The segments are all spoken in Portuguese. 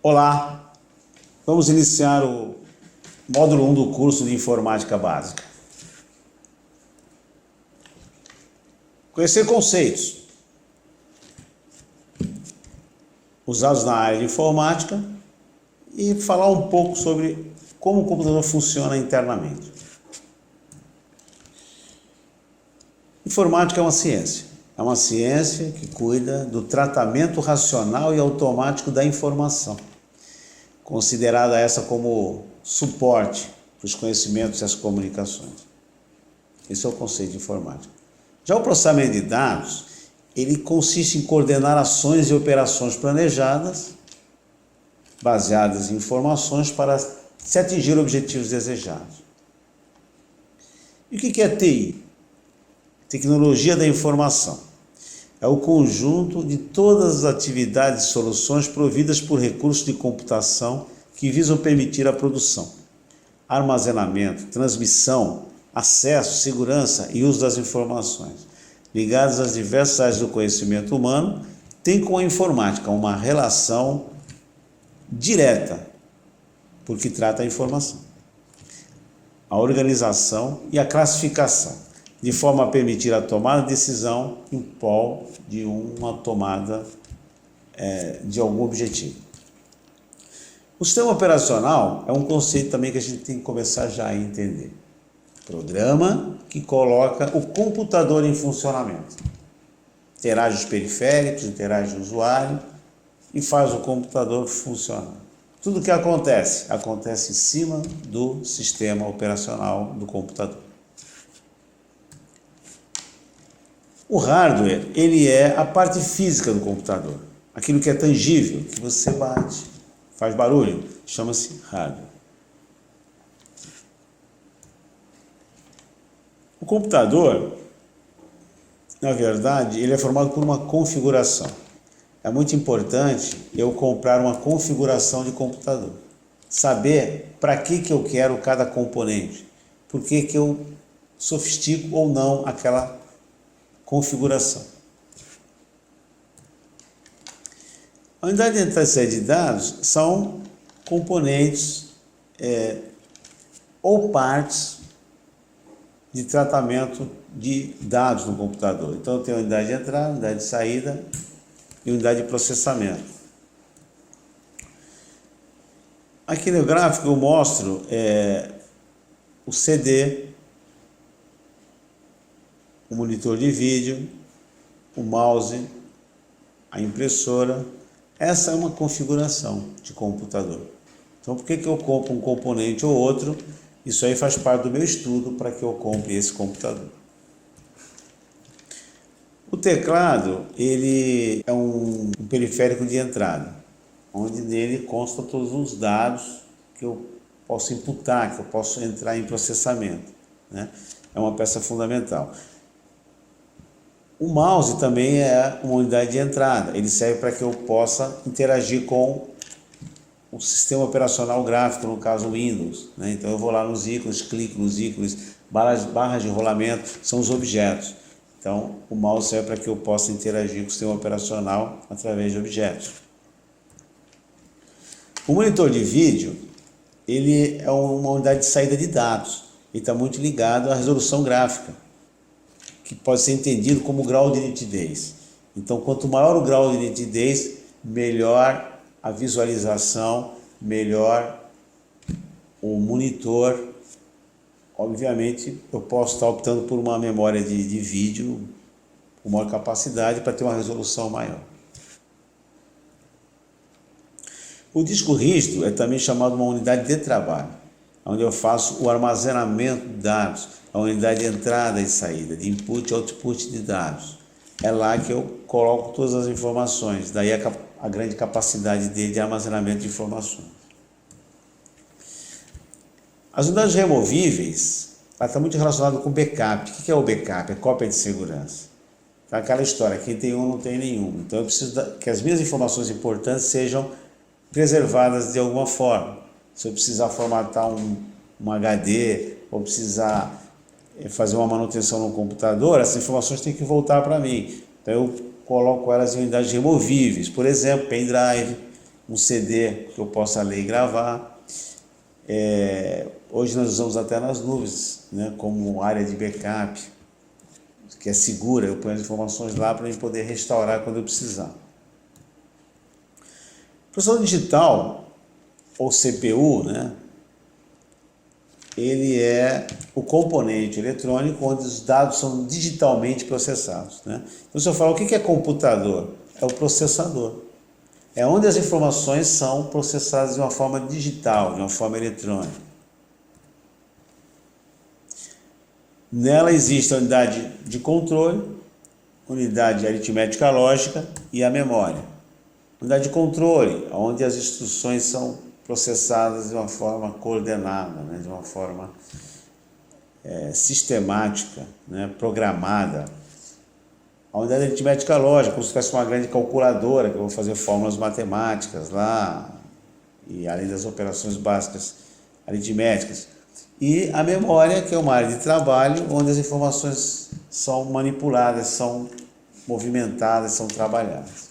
Olá, vamos iniciar o módulo 1 do curso de Informática Básica. Conhecer conceitos usados na área de informática e falar um pouco sobre como o computador funciona internamente. Informática é uma ciência que cuida do tratamento racional e automático da informação, considerada essa como suporte para os conhecimentos e as comunicações. Esse é o conceito de informática. Já o processamento de dados, ele consiste em coordenar ações e operações planejadas, baseadas em informações para se atingir objetivos desejados. E o que é TI? Tecnologia da informação. É o conjunto de todas as atividades e soluções providas por recursos de computação que visam permitir a produção, armazenamento, transmissão, acesso, segurança e uso das informações, ligadas às diversas áreas do conhecimento humano, tem com a informática uma relação direta, porque trata a informação, a organização e a classificação, de forma a permitir a tomada de decisão em prol de uma tomada de algum objetivo. O sistema operacional é um conceito também que a gente tem que começar já a entender. Programa que coloca o computador em funcionamento. Interage os periféricos, interage o usuário e faz o computador funcionar. Tudo o que acontece em cima do sistema operacional do computador. O hardware, ele é a parte física do computador. Aquilo que é tangível, que você bate, faz barulho, chama-se hardware. O computador, na verdade, ele é formado por uma configuração. É muito importante eu comprar uma configuração de computador. Saber para que eu quero cada componente. Por que eu sofistico ou não aquela configuração. A unidade de entrada e saída de dados são componentes ou partes de tratamento de dados no computador. Então, eu tenho a unidade de entrada, unidade de saída e unidade de processamento. Aqui no gráfico eu mostro o CD, o monitor de vídeo, o mouse, a impressora. Essa é uma configuração de computador. Então, por que eu compro um componente ou outro? Isso aí faz parte do meu estudo para que eu compre esse computador. O teclado, ele é um periférico de entrada, onde nele constam todos os dados que eu posso imputar, que eu posso entrar em processamento, né? É uma peça fundamental. O mouse também é uma unidade de entrada, ele serve para que eu possa interagir com o sistema operacional gráfico, no caso o Windows, né? Então eu vou lá nos ícones, clico nos ícones, barras de rolamento, são os objetos. Então o mouse serve para que eu possa interagir com o sistema operacional através de objetos. O monitor de vídeo, ele é uma unidade de saída de dados, ele está muito ligado à resolução gráfica, que pode ser entendido como grau de nitidez. Então, quanto maior o grau de nitidez, melhor a visualização, melhor o monitor. Obviamente, eu posso estar optando por uma memória de vídeo com maior capacidade para ter uma resolução maior. O disco rígido é também chamado uma unidade de trabalho, onde eu faço o armazenamento de dados, a unidade de entrada e saída, de input e output de dados. É lá que eu coloco todas as informações, daí a grande capacidade dele de armazenamento de informações. As unidades removíveis, ela está muito relacionada com backup. O que é o backup? É cópia de segurança. Então, aquela história, quem tem um não tem nenhum. Então eu preciso que as minhas informações importantes sejam preservadas de alguma forma. Se eu precisar formatar um HD, ou precisar fazer uma manutenção no computador, essas informações têm que voltar para mim. Então eu coloco elas em unidades removíveis, por exemplo, pendrive, um CD que eu possa ler e gravar. Hoje nós usamos até nas nuvens, né, como área de backup, que é segura. Eu ponho as informações lá para eu poder restaurar quando eu precisar. O processador digital, ou CPU, né, ele é o componente eletrônico onde os dados são digitalmente processados, né? Então, se eu falar o que é computador, é o processador. É onde as informações são processadas de uma forma digital, de uma forma eletrônica. Nela existe a unidade de controle, unidade aritmética lógica e a memória. Unidade de controle, onde as instruções são processadas de uma forma coordenada, né, de uma forma sistemática, né, programada. A unidade aritmética lógica, como se fosse uma grande calculadora, que eu vou fazer fórmulas matemáticas lá, e além das operações básicas aritméticas. E a memória, que é uma área de trabalho, onde as informações são manipuladas, são movimentadas, são trabalhadas.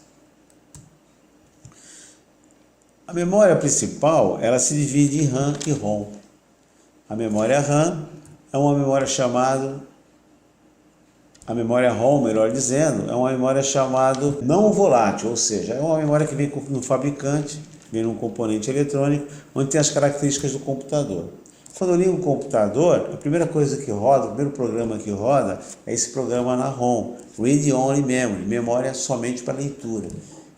A memória principal, ela se divide em RAM e ROM. A memória RAM é uma memória chamada, a memória ROM, melhor dizendo, é uma memória chamada não volátil, ou seja, é uma memória que vem no fabricante, vem num componente eletrônico, onde tem as características do computador. Quando eu ligo o computador, a primeira coisa que roda, o primeiro programa que roda é esse programa na ROM, Read Only Memory, memória somente para leitura.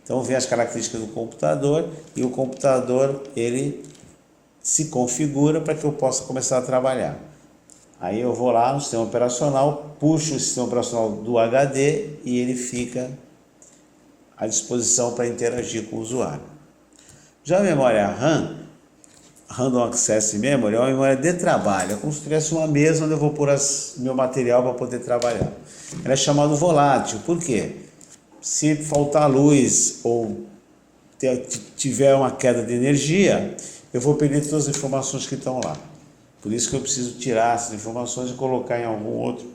Então vem as características do computador e o computador ele se configura para que eu possa começar a trabalhar. Aí eu vou lá no sistema operacional, puxo o sistema operacional do HD e ele fica à disposição para interagir com o usuário. Já a memória RAM, Random Access Memory, é uma memória de trabalho, é como se tivesse uma mesa onde eu vou pôr meu material para poder trabalhar. Ela é chamada volátil, por quê? Se faltar luz ou tiver uma queda de energia, eu vou perder todas as informações que estão lá. Por isso que eu preciso tirar essas informações e colocar em algum outro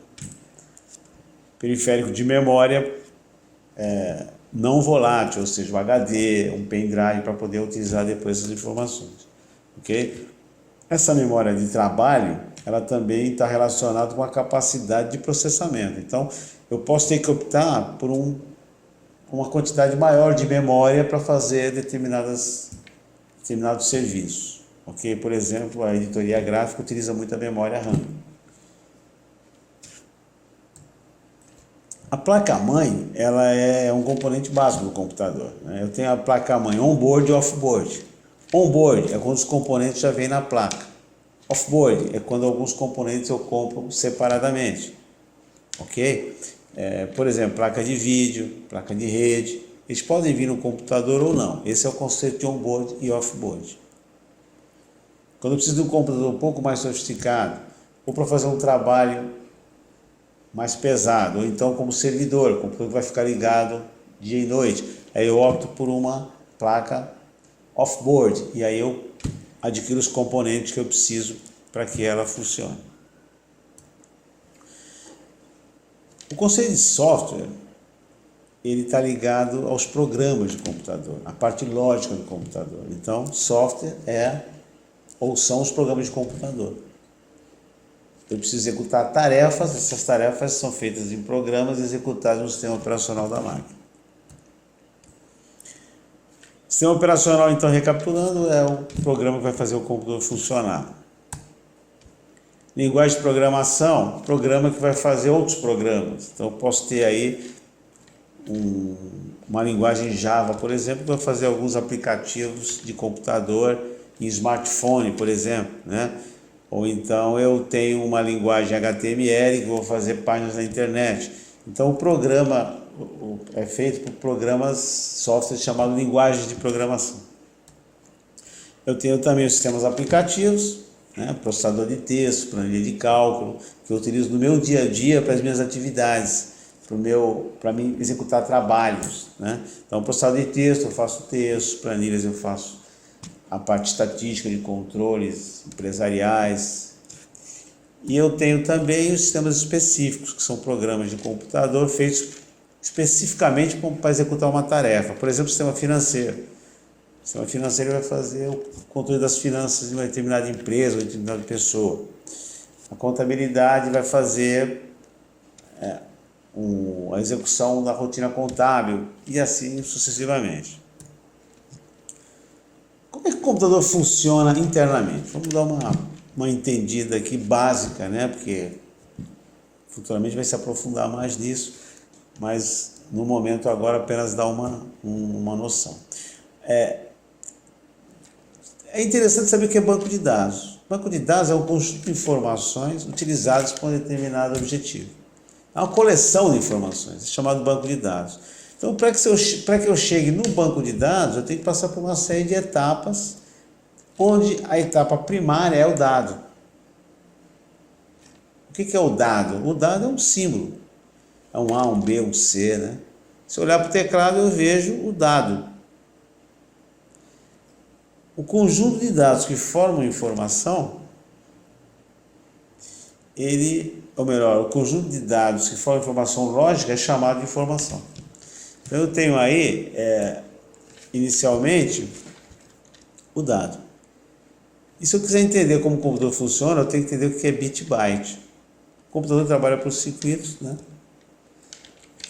periférico de memória não volátil, ou seja, um HD, um pendrive, para poder utilizar depois essas informações. Ok? Essa memória de trabalho, ela também está relacionada com a capacidade de processamento. Então, eu posso ter que optar por uma quantidade maior de memória para fazer determinados serviços. Ok? Por exemplo, a editoria gráfica utiliza muita memória RAM. A placa-mãe, ela é um componente básico do computador, né? Eu tenho a placa-mãe on-board e off-board. On-board é quando os componentes já vêm na placa. Off-board é quando alguns componentes eu compro separadamente. Ok? Por exemplo, placa de vídeo, placa de rede, eles podem vir no computador ou não. Esse é o conceito de on-board e off-board. Quando eu preciso de um computador um pouco mais sofisticado, ou para fazer um trabalho mais pesado, ou então como servidor, o computador vai ficar ligado dia e noite, aí eu opto por uma placa off-board, e aí eu adquiro os componentes que eu preciso para que ela funcione. O conceito de software, ele está ligado aos programas do computador, a parte lógica do computador. Então, software são os programas de computador. Eu preciso executar tarefas, essas tarefas são feitas em programas executados no sistema operacional da máquina. O sistema operacional, então, recapitulando, é o programa que vai fazer o computador funcionar. Linguagem de programação, programa que vai fazer outros programas. Então, eu posso ter aí uma linguagem Java, por exemplo, que vai fazer alguns aplicativos de computador em smartphone, por exemplo, né? Ou então eu tenho uma linguagem HTML que vou fazer páginas na internet. Então o programa é feito por programas, software chamado linguagens de programação. Eu tenho também os sistemas aplicativos, né? Processador de texto, planilha de cálculo, que eu utilizo no meu dia a dia para as minhas atividades, para mim executar trabalhos, né? Então processador de texto, eu faço textos, planilhas eu faço a parte estatística de controles empresariais. E eu tenho também os sistemas específicos, que são programas de computador feitos especificamente para executar uma tarefa. Por exemplo, o sistema financeiro. O sistema financeiro vai fazer o controle das finanças de uma determinada empresa ou de uma determinada pessoa. A contabilidade vai fazer a execução da rotina contábil e assim sucessivamente. Como é que o computador funciona internamente? Vamos dar uma entendida aqui básica, né? Porque futuramente vai se aprofundar mais nisso, mas no momento agora apenas dar uma noção. É interessante saber o que é banco de dados. Banco de dados é um conjunto de informações utilizadas para um determinado objetivo. É uma coleção de informações, é chamado banco de dados. Então, para que eu chegue no banco de dados, eu tenho que passar por uma série de etapas, onde a etapa primária é o dado. O que é o dado? O dado é um símbolo. É um A, um B, um C, né? Se eu olhar para o teclado, eu vejo o dado. O conjunto de dados que formam informação, o conjunto de dados que formam informação lógica é chamado de informação. Então, eu tenho aí, inicialmente, o dado. E se eu quiser entender como o computador funciona, eu tenho que entender o que é bit byte. O computador trabalha por circuitos, né,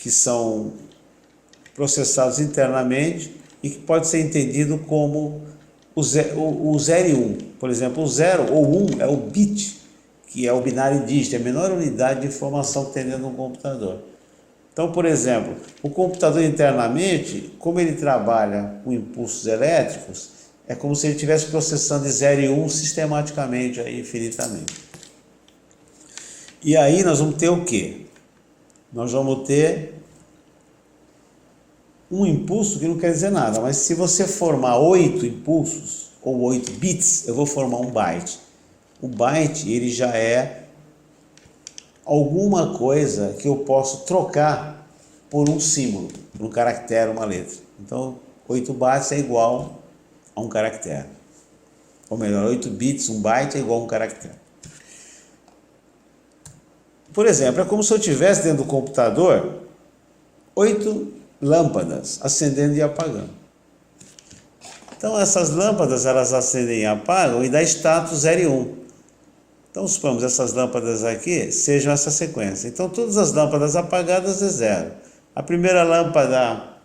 que são processados internamente e que pode ser entendido como o 0 e 1. Por exemplo, o 0 ou 1 é o bit, que é o binário dígito, é a menor unidade de informação que tem dentro de um computador. Então, por exemplo, o computador internamente, como ele trabalha com impulsos elétricos, é como se ele estivesse processando de 0 e 1 sistematicamente, infinitamente. E aí nós vamos ter o quê? Nós vamos ter um impulso que não quer dizer nada, mas se você formar 8 impulsos, ou 8 bits, eu vou formar um byte. O byte, ele já é alguma coisa que eu posso trocar por um símbolo, por um caractere, uma letra. Então, 8 bytes é igual a um caractere. Ou melhor, 8 bits, um byte é igual a um caractere. Por exemplo, é como se eu tivesse dentro do computador 8 lâmpadas acendendo e apagando. Então, essas lâmpadas, elas acendem e apagam e dá status 0 e 1. Então, suponhamos essas lâmpadas aqui sejam essa sequência. Então, todas as lâmpadas apagadas é 0. A primeira lâmpada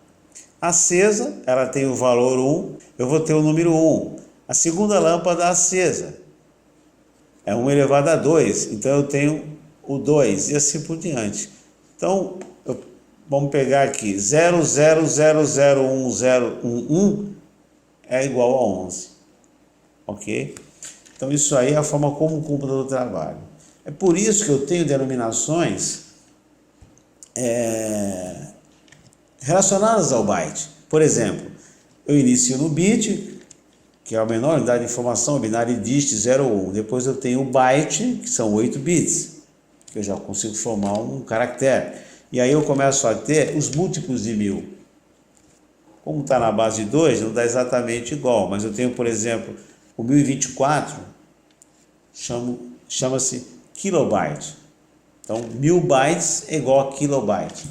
acesa, ela tem o valor 1, eu vou ter o número 1. A segunda lâmpada acesa é 1 elevado a 2, então eu tenho o 2 e assim por diante. Então, vamos pegar aqui, 0,0001011 é igual a 11, ok? Então, isso aí é a forma como o computador trabalha. É por isso que eu tenho denominações relacionadas ao byte. Por exemplo, eu inicio no bit, que é a menor unidade de informação, binário dígito 0 ou 1. Depois eu tenho o byte, que são 8 bits, que eu já consigo formar um caractere. E aí eu começo a ter os múltiplos de 1000. Como está na base de 2, não dá exatamente igual, mas eu tenho, por exemplo, o 1024, chama-se kilobyte. Então, 1000 bytes é igual a kilobyte.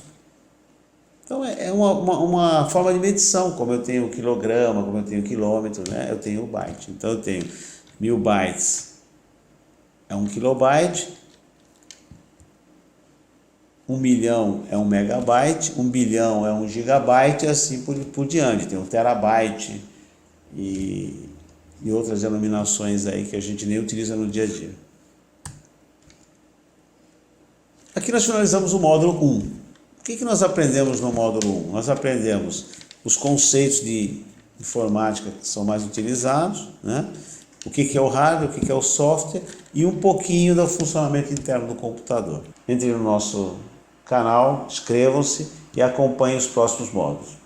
Então, é uma forma de medição, como eu tenho o quilograma, como eu tenho o quilômetro, né? Eu tenho o byte. Então, eu tenho 1000 bytes é 1 kilobyte, 1 milhão é 1 megabyte, 1 bilhão é 1 gigabyte, e assim por diante. Tem um terabyte e outras denominações aí que a gente nem utiliza no dia a dia. Aqui nós finalizamos o módulo 1. O que nós aprendemos no módulo 1? Nós aprendemos os conceitos de informática que são mais utilizados, né? O que é o hardware, o que é o software e um pouquinho do funcionamento interno do computador. Entrem no nosso canal, inscrevam-se e acompanhem os próximos módulos.